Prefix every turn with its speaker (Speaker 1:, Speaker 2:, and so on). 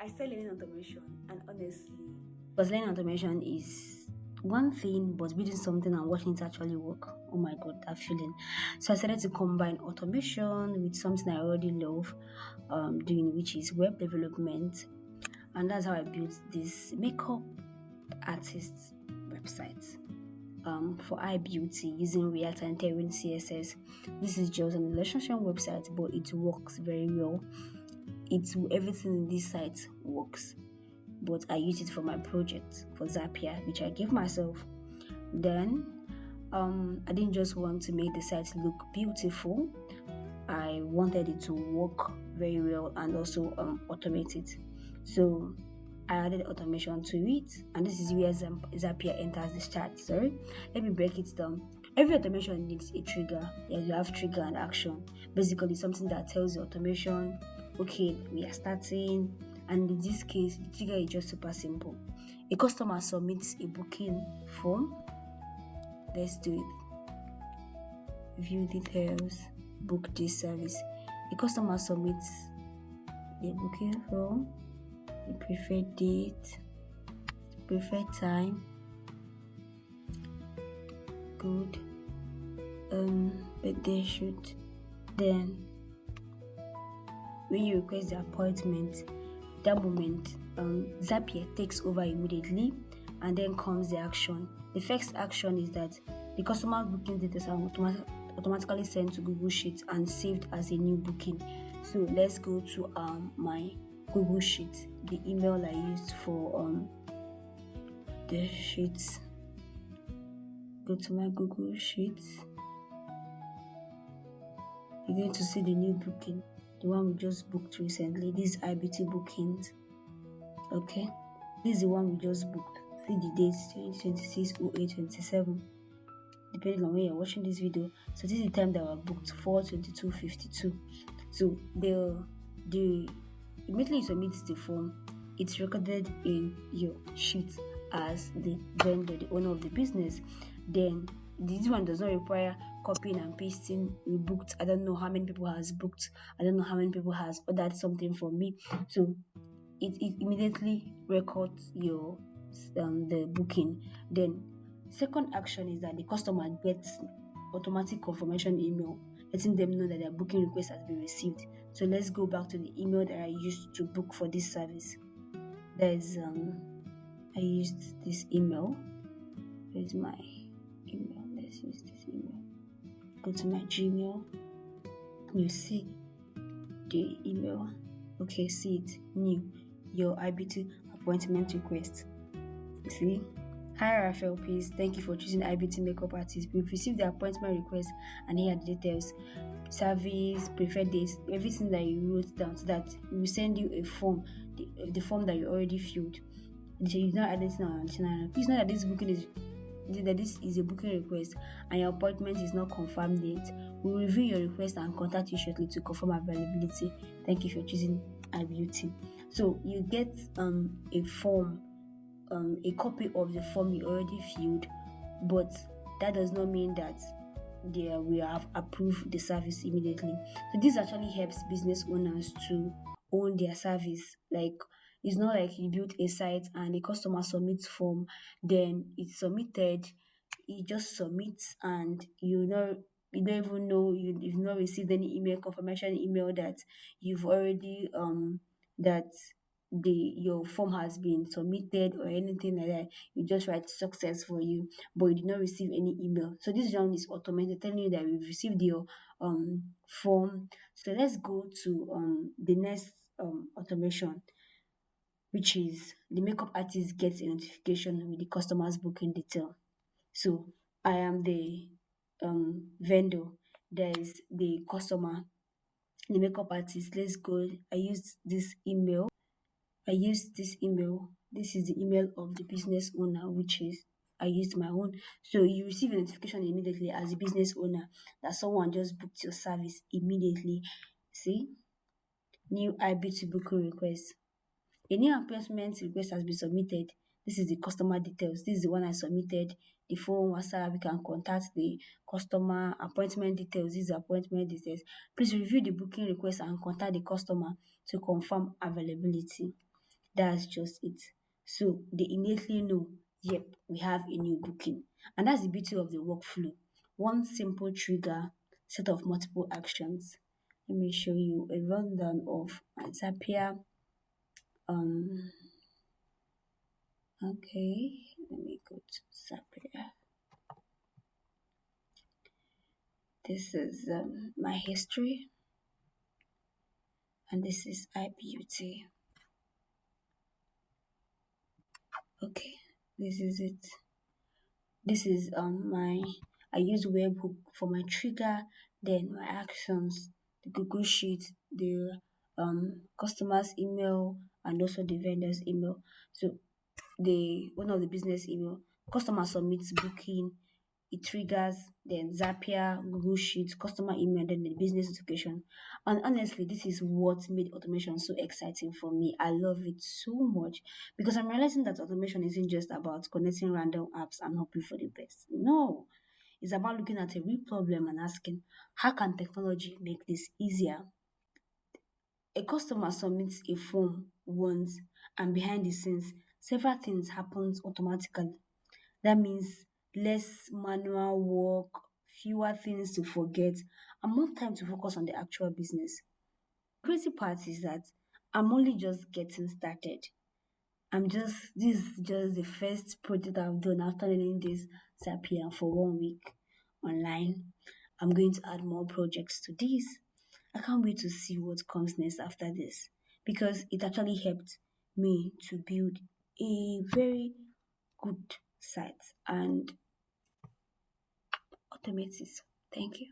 Speaker 1: I started learning automation, and honestly, because learning automation is one thing, but building something and watching it actually work. Oh my god, that feeling! So I started to combine automation with something I already love doing, which is web development, and that's how I built this makeup artist website. For eye beauty using React and Terrain CSS. This is just an relationship website, but it works very well. It's everything in this site works, but I use it for my project for Zapier, which I gave myself. Then, I didn't just want to make the site look beautiful. I wanted it to work very well and also automate it. So I added automation to it, and this is where Zapier enters the chart. Sorry, let me break it down. Every automation needs a trigger. Yes, you have trigger and action. Basically, something that tells the automation, okay, we are starting. And in this case, the trigger is just super simple. A customer submits a booking form. Let's do it. View details, book this service. A customer submits a booking form, the preferred date, preferred time, good, birthday shoot. Then, when you request the appointment, that moment, Zapier takes over immediately, and then comes the action. The first action is that the customer booking details are automatically sent to Google Sheets and saved as a new booking. So let's go to my Google Sheet, the email I used for the sheets. Go to my Google Sheets. You're going to see the new booking, the one we just booked recently. These IBT bookings. Okay, this is the one we just booked. See the dates 2026 0827, depending on when you're watching this video. So this is the time that we booked 4/22/52. So the immediately you submit the form, it's recorded in your sheet as the vendor, the owner of the business. Then this one does not require copying and pasting. We booked, I don't know how many people has booked, I don't know how many people has ordered something from me. So it immediately records your the booking. Then second action is that the customer gets automatic confirmation email letting them know that their booking request has been received. So let's go back to the email that I used to book for this service. There's I used this email. Here's my email. Let's use this email. Go to my Gmail. You see the email. Okay, see it. New. Your IBT appointment request. See? Hi Raphael, please. Thank you for choosing IBT makeup artist. We've received the appointment request and here are the details. Service, preferred dates, everything that you wrote down so that we will send you a form, the form that you already filled. So you don't add anything on additional. Please know that this is a booking request and your appointment is not confirmed yet. We will review your request and contact you shortly to confirm availability. Thank you for choosing iBeauty. So you get a form, a copy of the form you already filled, but that does not mean that we have approved the service immediately. So this actually helps business owners to own their service. Like it's not like you built a site and the customer submits form, then it's submitted, it just submits and you don't even know you've not received any email confirmation email that you've already that your form has been submitted or anything like that. You just write success for you, but you did not receive any email. So this one is automated telling you that we've received your form. So let's go to the next automation, which is the makeup artist gets a notification with the customer's booking detail. So I am the vendor. There is the customer, the makeup artist. Let's go. I used this email. This is the email of the business owner, which is I used my own. So you receive a notification immediately as a business owner that someone just booked your service immediately. See, new IBT booking request. A new appointment request has been submitted. This is the customer details. This is the one I submitted. The phone, WhatsApp, we can contact the customer, appointment details. This is the appointment details. Please review the booking request and contact the customer to confirm availability. That's just it. So they immediately know, yep, we have a new booking. And that's the beauty of the workflow. One simple trigger, set of multiple actions. Let me show you a rundown of my Zapier. Um, okay, let me go to Zapier. This is my history, and this is iBeauty. Okay, this is it. This is my I use webhook for my trigger, then my actions, the Google Sheet, the customer's email, and also the vendor's email. So the one of the business email, customer submits booking, it triggers, then Zapier, Google Sheets, customer email, then the business notification. And honestly, this is what made automation so exciting for me. I love it so much because I'm realizing that automation isn't just about connecting random apps and hoping for the best. No, it's about looking at a real problem and asking, how can technology make this easier? A customer submits a form once, and behind the scenes, several things happen automatically. That means less manual work, fewer things to forget, and more time to focus on the actual business. Crazy part is that I'm only just getting started. This is just the first project I've done after learning this Zapier for 1 week online. I'm going to add more projects to this. I can't wait to see what comes next after this because it actually helped me to build a very good site and automate it. Thank you.